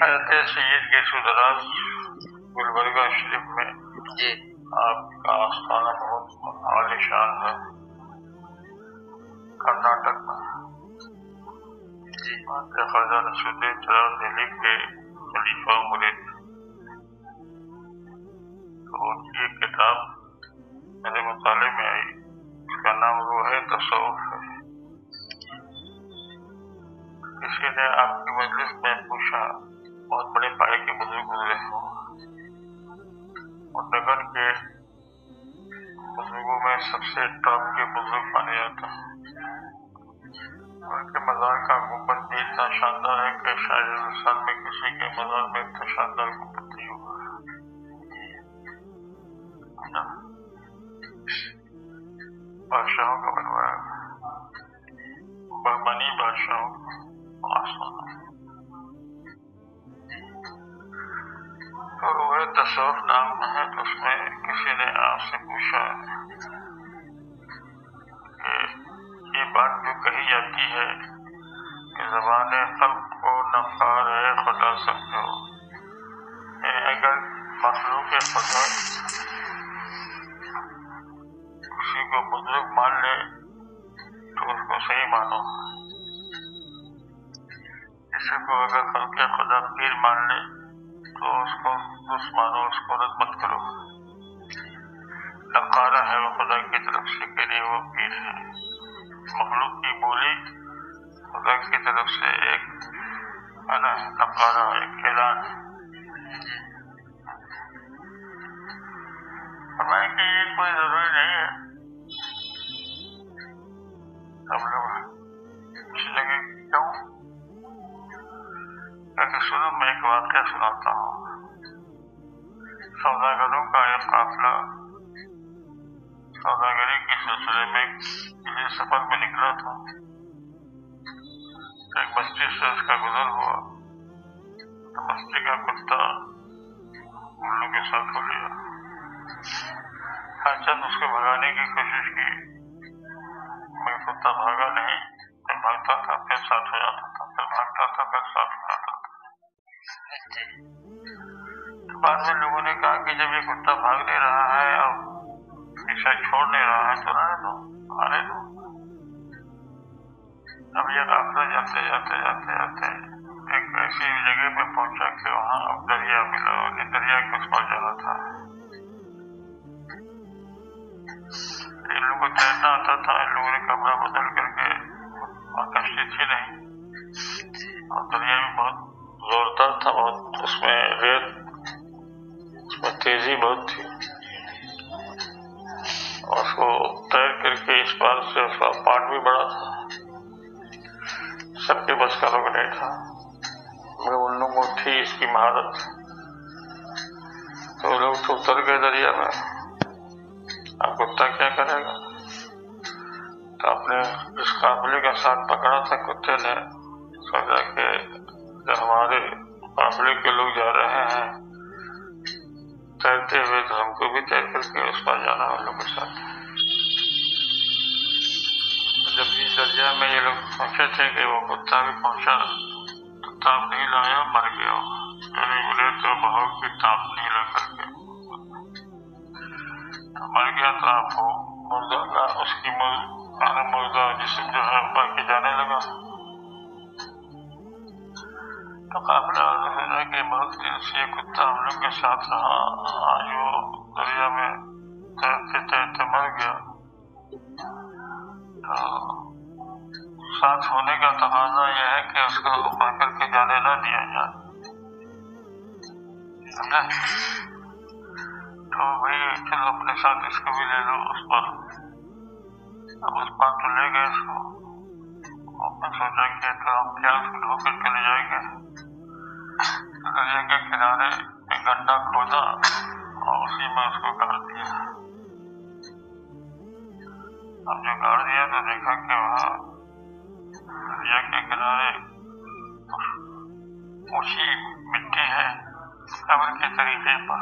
حضرت سید کے سدراز گلبرگہ شریف میں جی آپ کا آستانہ بہت عالیشان ہے، کرناٹک میں۔ جی خواجہ نصرالدین چراغ دہلی کے خلیفہ مرید، تو ان کی ایک کتاب میرے مطالعے میں آئی، اس کا نام روح تصوف ہے۔ کسی نے آپ کی مجلس میں پوچھا، بہت بڑے پائے کے بزرگ گزرے ہوں، مدغن کے بزرگوں میں سب سے ٹاپ کے بزرگ مانے جاتے ہیں، ان کے مزار کا گنبد بھی اتنا شاندار ہے کہ شاید ہندوستان میں کسی کے مزار میں اتنا شاندار گنبد نہیں ہوگا۔ بادشاہوں کا بنوایا، بہمنی بادشاہوں کا آسمان۔ تو روح تصوف نام ہے، تو اس میں کسی نے آپ سے پوچھا کہ یہ بات جو کہی جاتی ہے کہ زبان خلق کو نفار خدا سمجھو، یعنی اگر مخلوق خدا کسی کو بزرگ مان لے تو اس کو صحیح مانو، کسی کو اگر خلق خدا پیر مان لے تو اس کو درست مانو، اس کو رد مت کرو۔ نقارہ ہے وہ خدا کی طرف سے کہ نہیں وہ پیر ہے، مخلوق کی بولی خدا کی طرف سے ایک نقارہ، ایک اعلان ہے۔ فرمائیں کہ یہ کوئی ضروری نہیں ہے۔ ہم لوگ پوچھنے لگے کیوں؟ کہ سنو میں ایک واقعہ سناتا ہوں۔ سوداگروں کا ایک قافلہ سوداگری کے سلسلے میں کسی سفر میں نکلا تھا، ایک بستی سے اس کا گزر ہوا تو بستی کا کتا ان لوگوں کے ساتھ ہو لیا۔ ہر چند اس کو بھگانے کی کوشش کی، مگر کتا بھاگا نہیں، جب بھاگتا تھا پھر ساتھ ہو جاتا تھا، پھر بھاگتا تھا پھر ساتھ ہو جاتا تھا۔ بعد میں لوگوں نے کہا کہ جب یہ کتا بھاگ نہیں رہا ہے اور پیچھا چھوڑ نہیں رہا ہے تو رہنے دو، آنے دو۔ اب یہ قافلہ جاتے جاتے جاتے جاتے ایک ایسی جگہ پہ پہنچا کہ وہاں دریا ملا، انہیں دریا کے اس پر جانا تھا۔ ان لوگوں کو تیرنا آتا تھا، ان لوگوں نے کپڑا بدل کر کے، وہاں کشتی تھی نہیں اور دریا بھی بہت زوردار تھا، بہت اس میں ریت، اس میں تیزی بہت تھی، اور اس کو تیر کر کے اس پار سے اس کا پاٹ بھی بڑا تھا، سب کے بس کا لوگ نہیں تھا، مگر ان لوگوں کو تھی اس کی مہارت۔ تو لوگ تو اتر گئے دریا میں، اب کتا کیا کرے گا؟ تو اپنے اس قافلے کا ساتھ پکڑا تھا کتے نے، سوچا کہ ہمارے قافلے کے لوگ جا رہے ہیں تیرتے ہوئے تو ہم کو بھی تیر کر کے اس پر جانا ہے ان لوگوں کے ساتھ۔ جب اس دریا میں یہ لوگ پہنچے تھے کہ وہ کتا بھی پہنچا تو تاپ نہیں لایا، مر گیا، یعنی بولے تو بہاؤ کی تاپ نہیں لا کر کے مر گیا۔ تو آپ کو مردہ اس کی مردہ جسم جو ہے اوپر کے جانے لگا۔ تو قافلہ سوچا کہ بہت دن سے یہ کتا ہم لوگ کے ساتھ رہا، آج وہ دریا میں تیرتے تیرتے مر گیا، تو ساتھ ہونے کا تقاضا یہ ہے کہ اس کو پکڑ کر کے جانے نہ دیا جائے، سمجھا؟ تو بھائی چلو اپنے ساتھ اس کو بھی لے لو اس پر۔ اب اس پر تو لے گئے اس کو، اور میں سوچا کہ تو ہم کیا اس کو ڈھو کر کے لے جائیں گے۔ دریا کے کنارے ایک گڈھا کھودا اور اسی میں اس کو گاڑ دیا۔ اب جو گاڑ دیا تو دیکھا کہ وہاں دریا کے کنارے اونچی مٹی ہے قبر کے طریقے پر،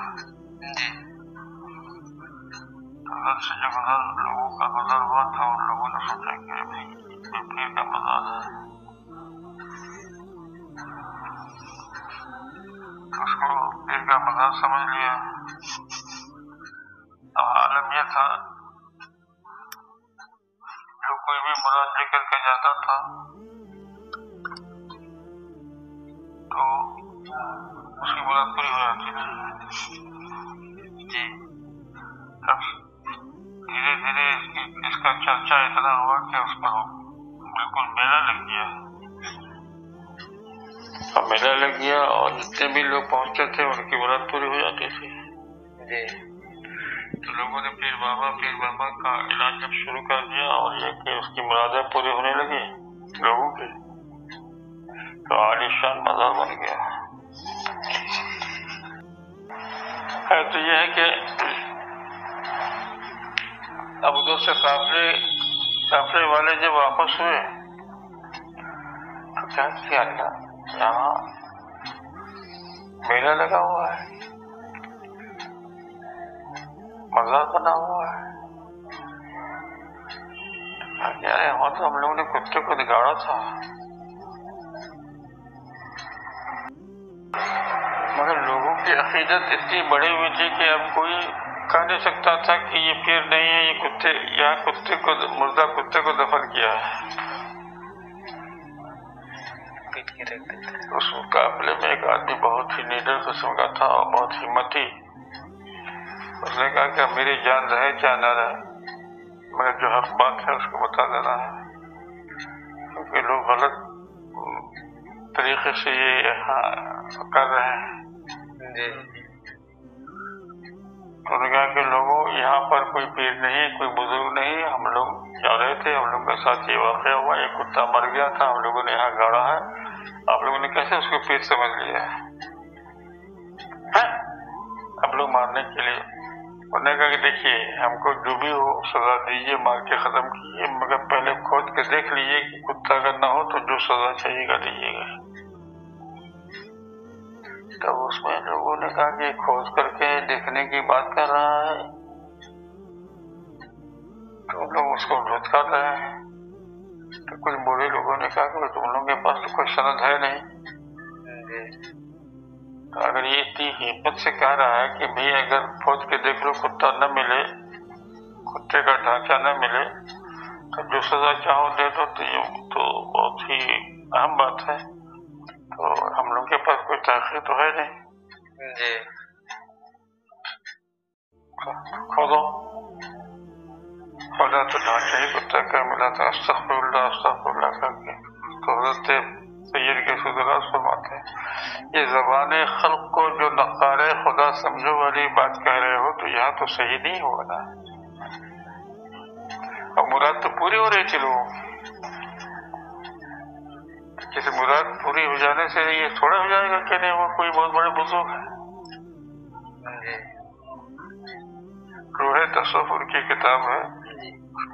اندر سے جو لوگوں کا گزر ہوا تھا ان لوگوں نے سوچا کہ پیر کا مزار ہے، اس کو پیر کا مذاق سمجھ لیا. اب عالم یہ تھا جو کوئی بھی مراد لے کر کے جاتا تھا تو اس کی مراد پوری ہو جاتی تھی. جی تب دھیرے دھیرے اس کا چرچا اتنا ہوا کہ اس پر بالکل میلہ لگ گیا. اب میلہ لگ گیا اور جتنے بھی لوگ پہنچتے تھے ان کی مراد پوری ہو جاتی تھی. جی تو لوگوں نے پیر بابا کا علاج جب شروع کر دیا اور یہ کہ اس کی مرادیں پوری ہونے لگی لوگوں کی تو عالیشان مزار بن گیا. تو یہ ہے کہ اب ادھر سے قافلے والے جب واپس ہوئے تو کیا کیا اللہ یہاں میلہ لگا ہوا ہے, مزار بنا ہوا ہے. یار وہاں تو ہم لوگوں نے کتے کو نگاڑا تھا مگر لوگوں کی عقیدت اتنی بڑی ہوئی تھی کہ اب کوئی کہہ نہیں سکتا تھا کہ یہ پیر نہیں ہے, یہ کتے یہاں مردہ کتے کو دفن کیا ہے. اس مقابلے میں ایک آدمی بہت ہی نیڈر قسم کا تھا اور بہت ہمتی. اس نے کہا کہ میری جان رہے کیا نہ رہے مگر جو حق بات ہے اس کو بتا دینا ہے کیونکہ لوگ غلط طریقے سے یہ یہاں کر رہے ہیں. انہوں نے کہا کہ لوگوں یہاں پر کوئی پیر نہیں, کوئی بزرگ نہیں, ہم لوگ جا رہے تھے, ہم لوگوں کے ساتھ یہ واقعہ ہوا, ایک کتا مر گیا تھا, ہم لوگوں نے یہاں گاڑا ہے, آپ لوگوں نے کیسے اس کو پیر سمجھ لیا ہے اب لوگ مارنے کے لیے. انہوں نے کہا کہ دیکھیے ہم کو جو بھی ہو سزا دیجیے, مار کے ختم کیجیے, مگر پہلے کھود کے دیکھ لیجیے کہ کتا اگر نہ ہو تو جو سزا چاہیے گا دیجیے گا. تب اس میں لوگوں نے کہا کہ کھود کر کے دیکھنے کی بات کر رہا ہے تو لوگ اس کو دھتکار رہے ہیں. تو کچھ بوڑھے لوگوں نے کہا کہ تم لوگوں کے پاس تو کوئی سند ہے نہیں. تو اگر یہ اتنی ہمت سے کہہ رہا ہے کہ بھئی اگر کھود کے دیکھ لو کتا نہ ملے, کتے کا ڈھانچہ نہ ملے تو جو سزا چاہو دے دو, تو یہ تو بہت ہی اہم بات ہے. تو ہم لوگ کے پاس کوئی تحقیق تو ہے نہیں. جی کھودو کھودا تو ڈھانچہ ہی کتا کا ملا تھا. استغفر اللہ کر کے تو حضرت سید گیسو دراز فرماتے ہیں یہ زبان خلق کو جو نقار خدا سمجھو والی بات کہہ رہے ہو تو یہاں تو صحیح نہیں ہوگا نا. اور مراد تو پوری ہو رہی تھی لوگوں کی. کسی مراد پوری ہو جانے سے یہ تھوڑا ہو جائے گا کہ نہیں وہ کوئی بہت بڑے بزرگ ہے. روح تصوف کی کتاب ہے,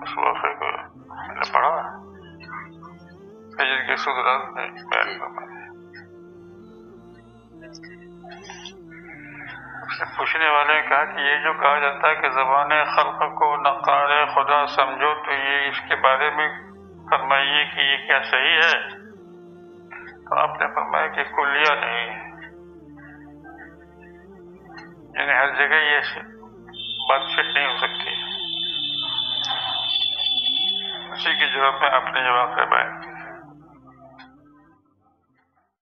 اس واقعے کو میں نے پڑھا سید گیسو دراز نے بیان فرمایا. اس سے پوچھنے والے نے کہا کہ یہ جو کہا جاتا ہے کہ زبان خلق کو نقار خدا سمجھو تو یہ اس کے بارے میں فرمائیے کہ یہ کیا صحیح ہے. تو آپ نے فرمایا کہ کلیہ نہیں, یعنی ہر جگہ یہ بات فٹ نہیں ہو سکتی. اسی کے جواب میں آپ نے یہ واقعہ بیان کیا.